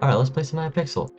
Alright, let's play some Hypixel.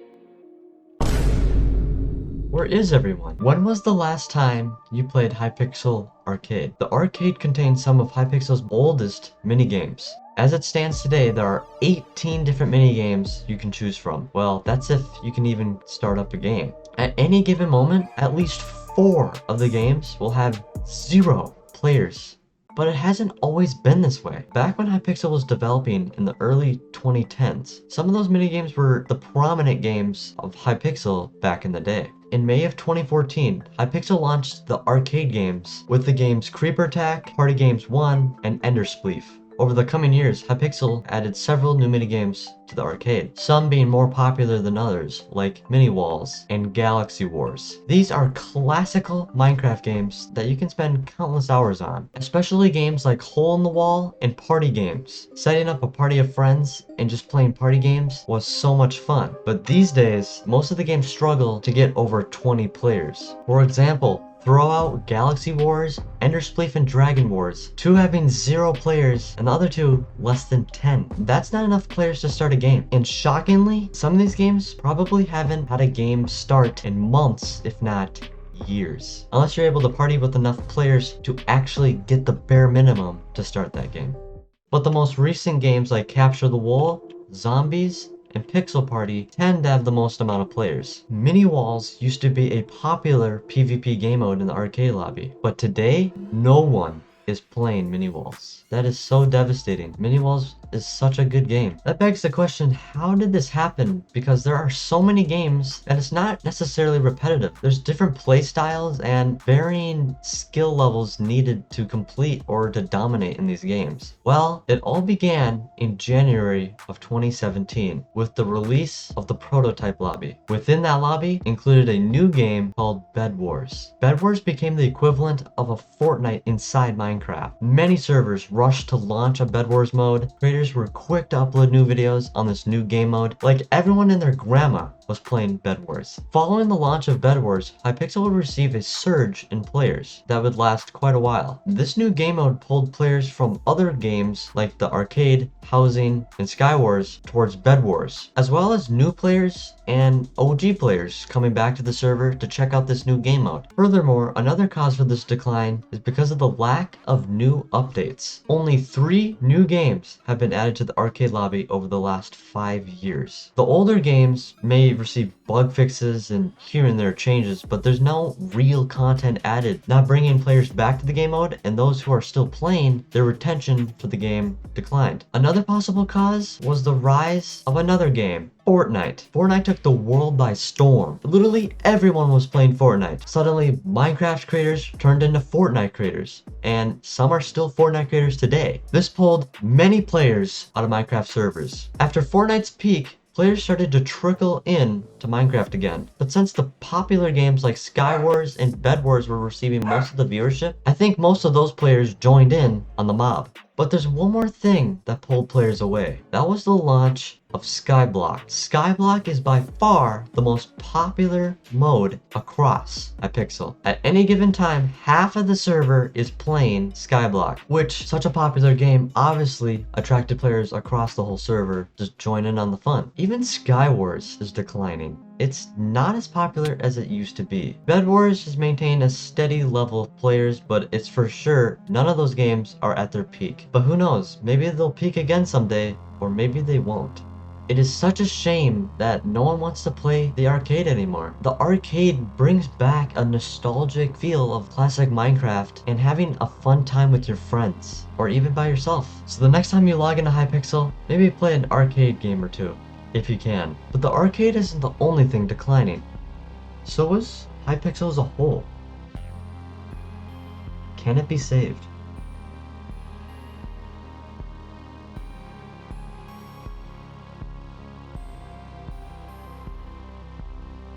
Where is everyone? When was the last time you played Hypixel Arcade? The arcade contains some of Hypixel's oldest minigames. As it stands today, there are 18 different minigames you can choose from. Well, that's if you can even start up a game. At any given moment, at least 4 of the games will have 0 players. But it hasn't always been this way. Back when Hypixel was developing in the early 2010s, some of those minigames were the prominent games of Hypixel back in the day. In May of 2014, Hypixel launched the arcade games with the games Creeper Attack, Party Games 1, and Ender Spleef. Over the coming years, Hypixel added several new minigames to the arcade, some being more popular than others, like Mini Walls and Galaxy Wars. These are classical Minecraft games that you can spend countless hours on, especially games like Hole in the Wall and Party Games. Setting up a party of friends and just playing party games was so much fun, but these days, most of the games struggle to get over 20 players. For example, throw out Galaxy Wars, Ender Spleef, and Dragon Wars, 2 having 0 players and the other 2 less than 10. That's not enough players to start a game. And shockingly, some of these games probably haven't had a game start in months, if not years. Unless you're able to party with enough players to actually get the bare minimum to start that game. But the most recent games like Capture the Wool, Zombies, and Pixel Party tend to have the most amount of players. Mini Walls used to be a popular PvP game mode in the arcade lobby, but today, no one is playing Mini Walls. That is so devastating. Mini Walls is such a good game. That begs the question, how did this happen? Because there are so many games and it's not necessarily repetitive. There's different play styles and varying skill levels needed to complete or to dominate in these games. Well, it all began in January of 2017 with the release of the prototype lobby. Within that lobby included a new game called Bed Wars. Bed Wars became the equivalent of a Fortnite inside Minecraft. Many servers rushed to launch a Bed Wars mode. Creators were quick to upload new videos on this new game mode, like everyone and their grandma was playing Bed Wars. Following the launch of Bed Wars, Hypixel would receive a surge in players that would last quite a while. This new game mode pulled players from other games like the arcade, housing, and Sky Wars towards Bed Wars, as well as new players and OG players coming back to the server to check out this new game mode. Furthermore, another cause for this decline is because of the lack of new updates. Only 3 new games have been added to the arcade lobby over the last 5 years. The older games may receive bug fixes and here and there changes, but there's no real content added, not bringing players back to the game mode, and those who are still playing, their retention for the game declined. Another possible cause was the rise of another game, Fortnite. Fortnite took the world by storm. Literally everyone was playing Fortnite. Suddenly, Minecraft creators turned into Fortnite creators, and some are still Fortnite creators today. This pulled many players out of Minecraft servers. After Fortnite's peak, players started to trickle in to Minecraft again. But since the popular games like Sky Wars and Bed Wars were receiving most of the viewership, I think most of those players joined in on the mob. But there's one more thing that pulled players away. That was the launch of Skyblock. Skyblock is by far the most popular mode across Hypixel. At any given time, half of the server is playing Skyblock, which such a popular game obviously attracted players across the whole server to join in on the fun. Even Sky Wars is declining. It's not as popular as it used to be. Bed Wars has maintained a steady level of players, but it's for sure none of those games are at their peak. But who knows, maybe they'll peak again someday, or maybe they won't. It is such a shame that no one wants to play the arcade anymore. The arcade brings back a nostalgic feel of classic Minecraft and having a fun time with your friends, or even by yourself. So the next time you log into Hypixel, maybe play an arcade game or 2, if you can. But the arcade isn't the only thing declining. So is Hypixel as a whole. Can it be saved?